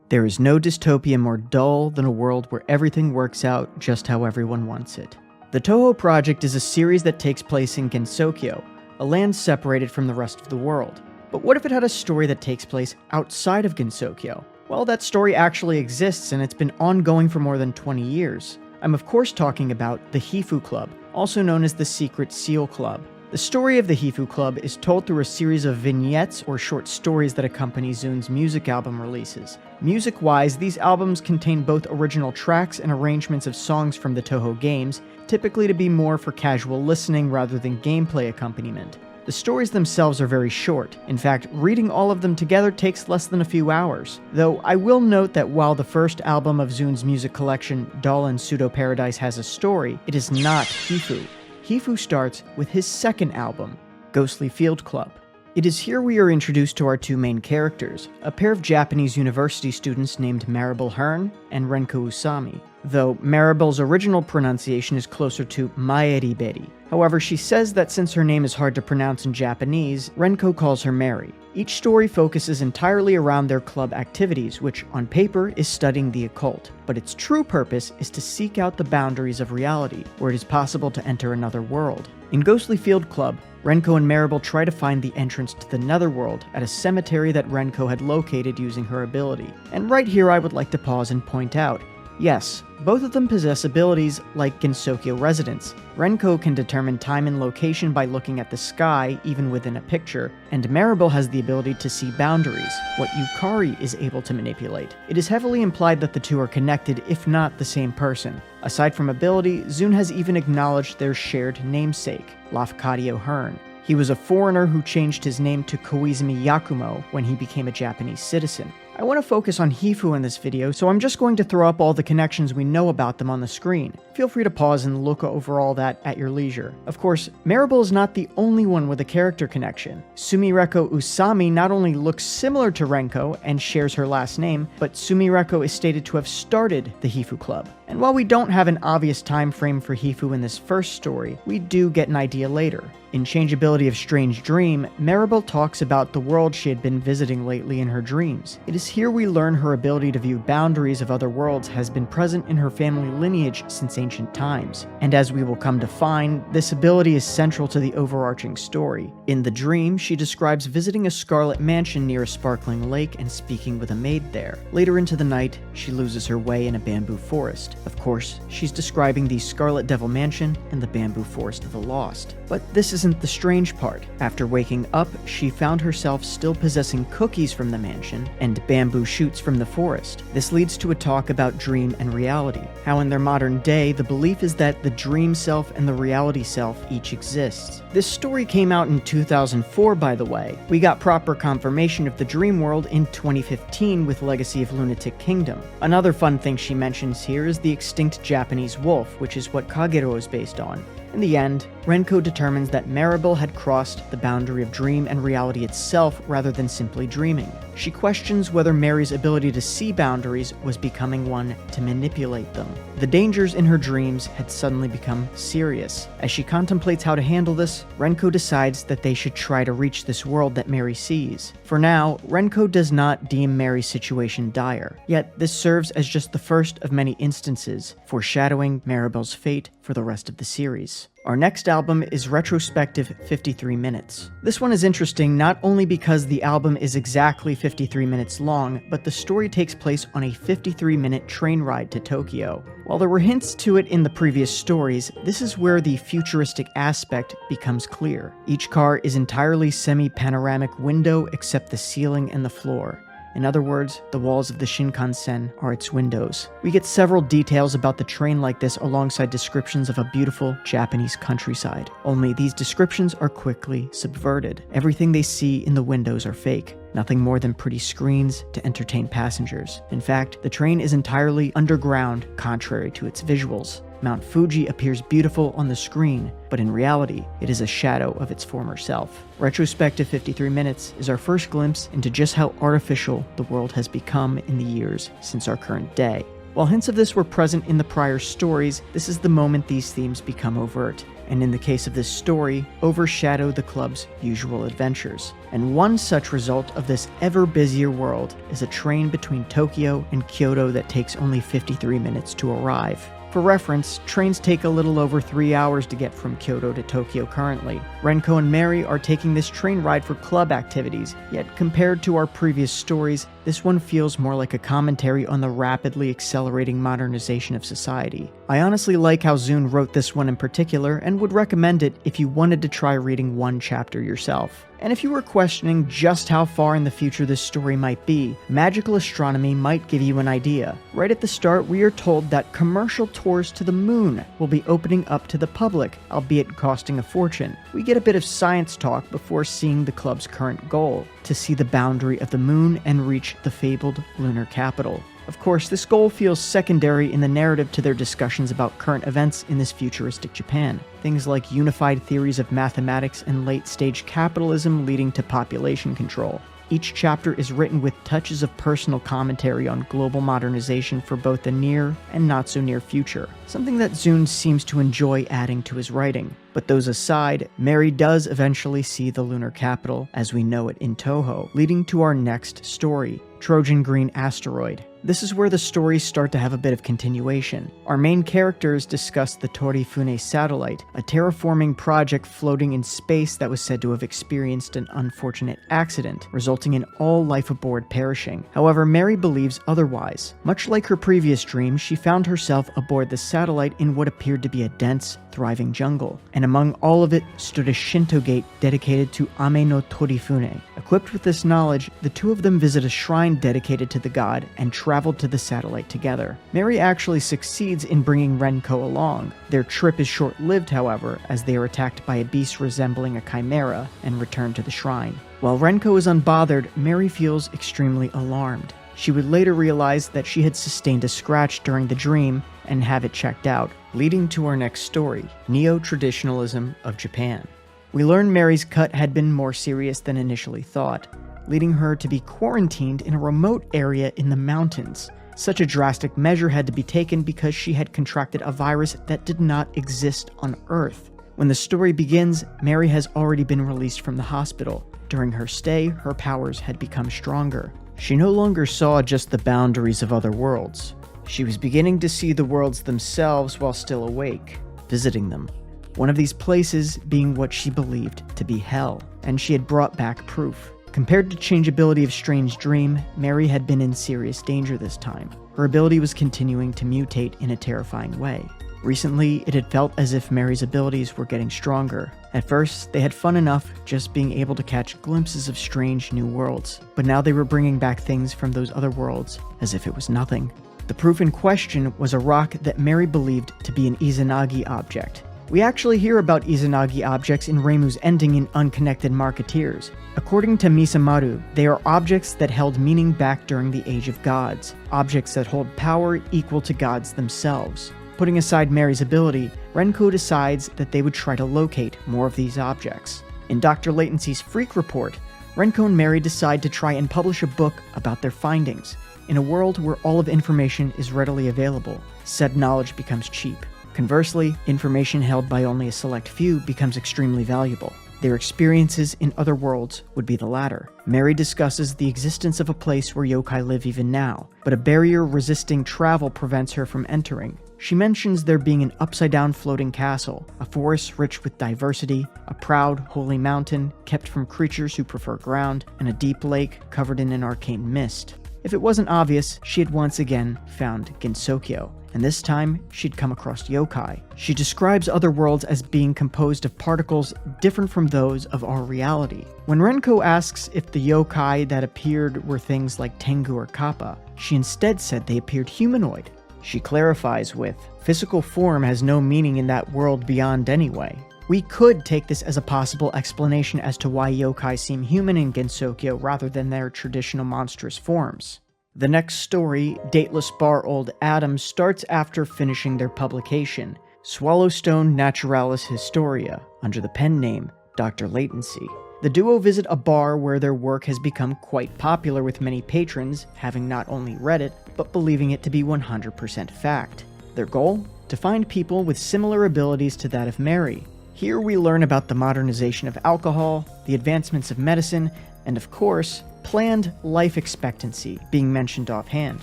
There is no dystopia more dull than a world where everything works out just how everyone wants it. The Touhou project is a series that takes place in Gensokyo, a land separated from the rest of the world. But what if it had a story that takes place outside of Gensokyo? Well, that story actually exists, and it's been ongoing for more than 20 years. I'm of course talking about the Hifuu Club, also known as the Secret Seal Club. The story of the Hifuu Club is told through a series of vignettes or short stories that accompany ZUN's music album releases. Music-wise, these albums contain both original tracks and arrangements of songs from the Touhou games, typically to be more for casual listening rather than gameplay accompaniment. The stories themselves are very short. In fact, reading all of them together takes less than a few hours. Though I will note that while the first album of ZUN's music collection, Doll and Pseudo Paradise, has a story, it is not Hifuu. Hifuu starts with his second album, Ghostly Field Club. It is here we are introduced to our two main characters, a pair of Japanese university students named Maribel Hearn and Renko Usami, though Maribel's original pronunciation is closer to Maeriberi. However, she says that since her name is hard to pronounce in Japanese, Renko calls her Mary. Each story focuses entirely around their club activities, which on paper is studying the occult, but its true purpose is to seek out the boundaries of reality, where it is possible to enter another world. In Ghostly Field Club, Renko and Maribel try to find the entrance to the netherworld at a cemetery that Renko had located using her ability. And right here I would like to pause and point out, yes, both of them possess abilities like Gensokyo residents. Renko can determine time and location by looking at the sky, even within a picture, and Maribel has the ability to see boundaries, what Yukari is able to manipulate. It is heavily implied that the two are connected, if not the same person. Aside from ability, ZUN has even acknowledged their shared namesake, Lafcadio Hearn. He was a foreigner who changed his name to Koizumi Yakumo when he became a Japanese citizen. I want to focus on Hifuu in this video, so I'm just going to throw up all the connections we know about them on the screen. Feel free to pause and look over all that at your leisure. Of course, Maribel is not the only one with a character connection. Sumireko Usami not only looks similar to Renko and shares her last name, but Sumireko is stated to have started the Hifuu Club. And while we don't have an obvious time frame for Hifuu in this first story, we do get an idea later. In Changeability of Strange Dream, Maribel talks about the world she had been visiting lately in her dreams. It is here we learn her ability to view boundaries of other worlds has been present in her family lineage since ancient times. And as we will come to find, this ability is central to the overarching story. In the dream, she describes visiting a scarlet mansion near a sparkling lake and speaking with a maid there. Later into the night, she loses her way in a bamboo forest. Of course, she's describing the Scarlet Devil Mansion and the Bamboo Forest of the Lost. But this isn't the strange part. After waking up, she found herself still possessing cookies from the mansion and bamboo shoots from the forest. This leads to a talk about dream and reality. How in their modern day, the belief is that the dream self and the reality self each exists. This story came out in 2004, by the way. We got proper confirmation of the dream world in 2015 with Legacy of Lunatic Kingdom. Another fun thing she mentions here is the extinct Japanese wolf, which is what Kagero is based on. In the end, Renko determines that Maribel had crossed the boundary of dream and reality itself rather than simply dreaming. She questions whether Mary's ability to see boundaries was becoming one to manipulate them. The dangers in her dreams had suddenly become serious. As she contemplates how to handle this, Renko decides that they should try to reach this world that Mary sees. For now, Renko does not deem Mary's situation dire, yet this serves as just the first of many instances, foreshadowing Maribel's fate for the rest of the series. Our next album is Retrospective 53 Minutes. This one is interesting not only because the album is exactly 53 minutes long, but the story takes place on a 53-minute train ride to Tokyo. While there were hints to it in the previous stories, this is where the futuristic aspect becomes clear. Each car is entirely semi-panoramic window except the ceiling and the floor. In other words, the walls of the Shinkansen are its windows. We get several details about the train like this alongside descriptions of a beautiful Japanese countryside. Only these descriptions are quickly subverted. Everything they see in the windows are fake. Nothing more than pretty screens to entertain passengers. In fact, the train is entirely underground, contrary to its visuals. Mount Fuji appears beautiful on the screen, but in reality, it is a shadow of its former self. Retrospective 53 Minutes is our first glimpse into just how artificial the world has become in the years since our current day. While hints of this were present in the prior stories, this is the moment these themes become overt, and in the case of this story, overshadow the club's usual adventures. And one such result of this ever busier world is a train between Tokyo and Kyoto that takes only 53 minutes to arrive. For reference, trains take a little over 3 hours to get from Kyoto to Tokyo currently. Renko and Mary are taking this train ride for club activities, yet compared to our previous stories, this one feels more like a commentary on the rapidly accelerating modernization of society. I honestly like how Zune wrote this one in particular, and would recommend it if you wanted to try reading one chapter yourself. And if you were questioning just how far in the future this story might be, Magical Astronomy might give you an idea. Right at the start, we are told that commercial tours to the moon will be opening up to the public, albeit costing a fortune. We get a bit of science talk before seeing the club's current goal, to see the boundary of the moon and reach the fabled lunar capital. Of course, this goal feels secondary in the narrative to their discussions about current events in this futuristic Japan. Things like unified theories of mathematics and late-stage capitalism leading to population control. Each chapter is written with touches of personal commentary on global modernization for both the near and not-so-near future, something that Zune seems to enjoy adding to his writing. But those aside, Mary does eventually see the lunar capital as we know it in Touhou, leading to our next story, Trojan Green Asteroid. This is where the stories start to have a bit of continuation. Our main characters discuss the Torifune satellite, a terraforming project floating in space that was said to have experienced an unfortunate accident, resulting in all life aboard perishing. However, Mary believes otherwise. Much like her previous dream, she found herself aboard the satellite in what appeared to be a dense, thriving jungle, and among all of it stood a Shinto gate dedicated to Ame no Torifune. Equipped with this knowledge, the two of them visit a shrine dedicated to the god and traveled to the satellite together. Mary actually succeeds in bringing Renko along. Their trip is short-lived, however, as they are attacked by a beast resembling a chimera and return to the shrine. While Renko is unbothered, Mary feels extremely alarmed. She would later realize that she had sustained a scratch during the dream and have it checked out, leading to our next story, Neo-Traditionalism of Japan. We learn Mary's cut had been more serious than initially thought, leading her to be quarantined in a remote area in the mountains. Such a drastic measure had to be taken because she had contracted a virus that did not exist on Earth. When the story begins, Mary has already been released from the hospital. During her stay, her powers had become stronger. She no longer saw just the boundaries of other worlds. She was beginning to see the worlds themselves while still awake, visiting them. One of these places being what she believed to be hell, and she had brought back proof. Compared to Changeability of Strange Dream, Mary had been in serious danger this time. Her ability was continuing to mutate in a terrifying way. Recently, it had felt as if Mary's abilities were getting stronger. At first, they had fun enough just being able to catch glimpses of strange new worlds, but now they were bringing back things from those other worlds as if it was nothing. The proof in question was a rock that Mary believed to be an Izanagi object. We actually hear about Izanagi objects in Reimu's ending in Unconnected Marketeers. According to Misamaru, they are objects that held meaning back during the Age of Gods, objects that hold power equal to gods themselves. Putting aside Mary's ability, Renko decides that they would try to locate more of these objects. In Dr. Latency's Freak Report, Renko and Mary decide to try and publish a book about their findings. In a world where all of information is readily available, said knowledge becomes cheap. Conversely, information held by only a select few becomes extremely valuable. Their experiences in other worlds would be the latter. Mary discusses the existence of a place where yokai live even now, but a barrier resisting travel prevents her from entering. She mentions there being an upside-down floating castle, a forest rich with diversity, a proud, holy mountain kept from creatures who prefer ground, and a deep lake covered in an arcane mist. If it wasn't obvious, she had once again found Gensokyo, and this time she'd come across yokai. She describes other worlds as being composed of particles different from those of our reality. When Renko asks if the yokai that appeared were things like Tengu or Kappa, she instead said they appeared humanoid. She clarifies with, "Physical form has no meaning in that world beyond anyway." We could take this as a possible explanation as to why yokai seem human in Gensokyo rather than their traditional monstrous forms. The next story, Dateless Bar Old Adam, starts after finishing their publication, Swallowstone Naturalis Historia, under the pen name Dr. Latency. The duo visit a bar where their work has become quite popular with many patrons, having not only read it, but believing it to be 100% fact. Their goal? To find people with similar abilities to that of Mary. Here we learn about the modernization of alcohol, the advancements of medicine, and of course, planned life expectancy being mentioned offhand.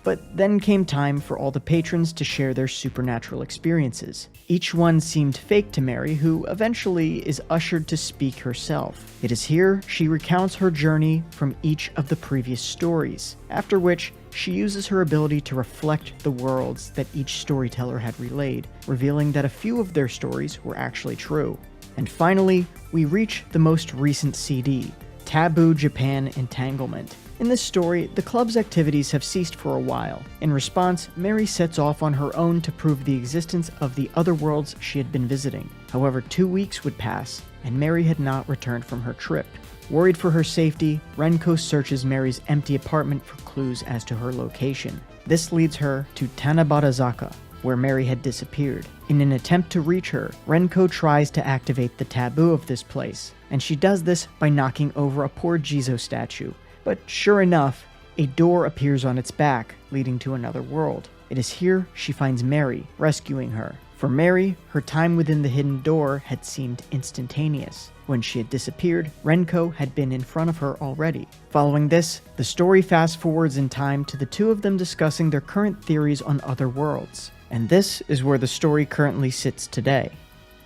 But then came time for all the patrons to share their supernatural experiences. Each one seemed fake to Mary, who eventually is ushered to speak herself. It is here she recounts her journey from each of the previous stories, after which she uses her ability to reflect the worlds that each storyteller had relayed, revealing that a few of their stories were actually true. And finally, we reach the most recent CD, Taboo Japan Entanglement. In this story, the club's activities have ceased for a while. In response, Mary sets off on her own to prove the existence of the other worlds she had been visiting. However, 2 weeks would pass, and Mary had not returned from her trip. Worried for her safety, Renko searches Mary's empty apartment for clues as to her location. This leads her to Tanabarazaka, where Mary had disappeared. In an attempt to reach her, Renko tries to activate the taboo of this place, and she does this by knocking over a poor Jizo statue. But sure enough, a door appears on its back, leading to another world. It is here she finds Mary, rescuing her. For Mary, her time within the hidden door had seemed instantaneous. When she had disappeared, Renko had been in front of her already. Following this, the story fast forwards in time to the two of them discussing their current theories on other worlds. And this is where the story currently sits today.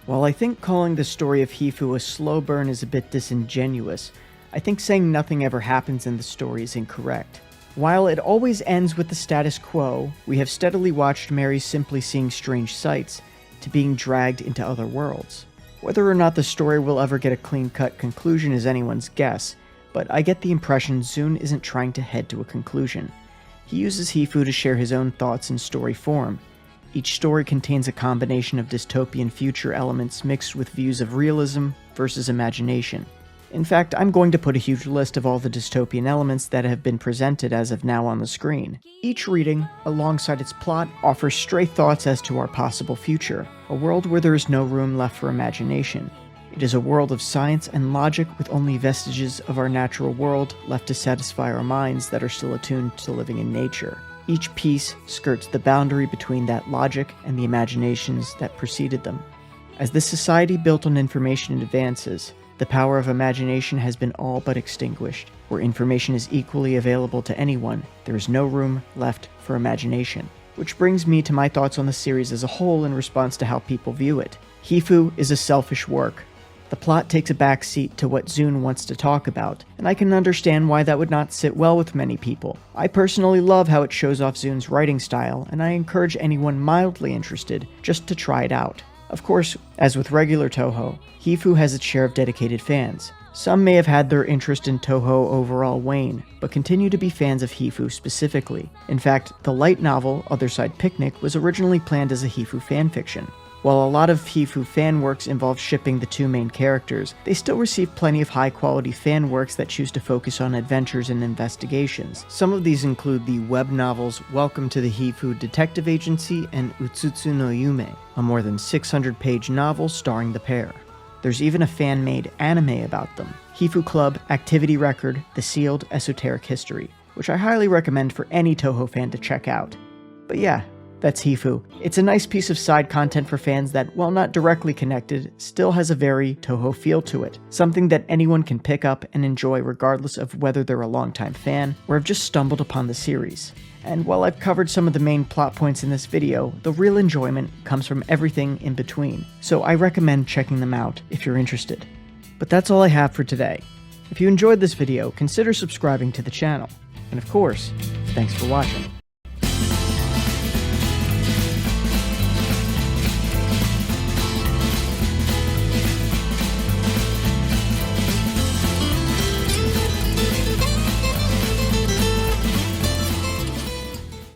While I think calling the story of Hifuu a slow burn is a bit disingenuous, I think saying nothing ever happens in the story is incorrect. While it always ends with the status quo, we have steadily watched Mary simply seeing strange sights, to being dragged into other worlds. Whether or not the story will ever get a clean-cut conclusion is anyone's guess, but I get the impression Zune isn't trying to head to a conclusion. He uses Hifuu to share his own thoughts in story form. Each story contains a combination of dystopian future elements mixed with views of realism versus imagination. In fact, I'm going to put a huge list of all the dystopian elements that have been presented as of now on the screen. Each reading, alongside its plot, offers stray thoughts as to our possible future, a world where there is no room left for imagination. It is a world of science and logic with only vestiges of our natural world left to satisfy our minds that are still attuned to living in nature. Each piece skirts the boundary between that logic and the imaginations that preceded them. As this society built on information advances, the power of imagination has been all but extinguished. Where information is equally available to anyone, there is no room left for imagination. Which brings me to my thoughts on the series as a whole in response to how people view it. Hifuu is a selfish work. The plot takes a backseat to what Zune wants to talk about, and I can understand why that would not sit well with many people. I personally love how it shows off Zune's writing style, and I encourage anyone mildly interested just to try it out. Of course, as with regular Touhou, Hifuu has its share of dedicated fans. Some may have had their interest in Touhou overall wane, but continue to be fans of Hifuu specifically. In fact, the light novel, Other Side Picnic, was originally planned as a Hifuu fanfiction. While a lot of Hifuu fanworks involve shipping the two main characters, they still receive plenty of high-quality fanworks that choose to focus on adventures and investigations. Some of these include the web novels Welcome to the Hifuu Detective Agency and Utsutsu no Yume, a more than 600-page novel starring the pair. There's even a fan-made anime about them, Hifuu Club Activity Record: The Sealed Esoteric History, which I highly recommend for any Touhou fan to check out. But yeah, that's Hifuu. It's a nice piece of side content for fans that, while not directly connected, still has a very Touhou feel to it. Something that anyone can pick up and enjoy regardless of whether they're a longtime fan or have just stumbled upon the series. And while I've covered some of the main plot points in this video, the real enjoyment comes from everything in between. So I recommend checking them out if you're interested. But that's all I have for today. If you enjoyed this video, consider subscribing to the channel. And of course, thanks for watching.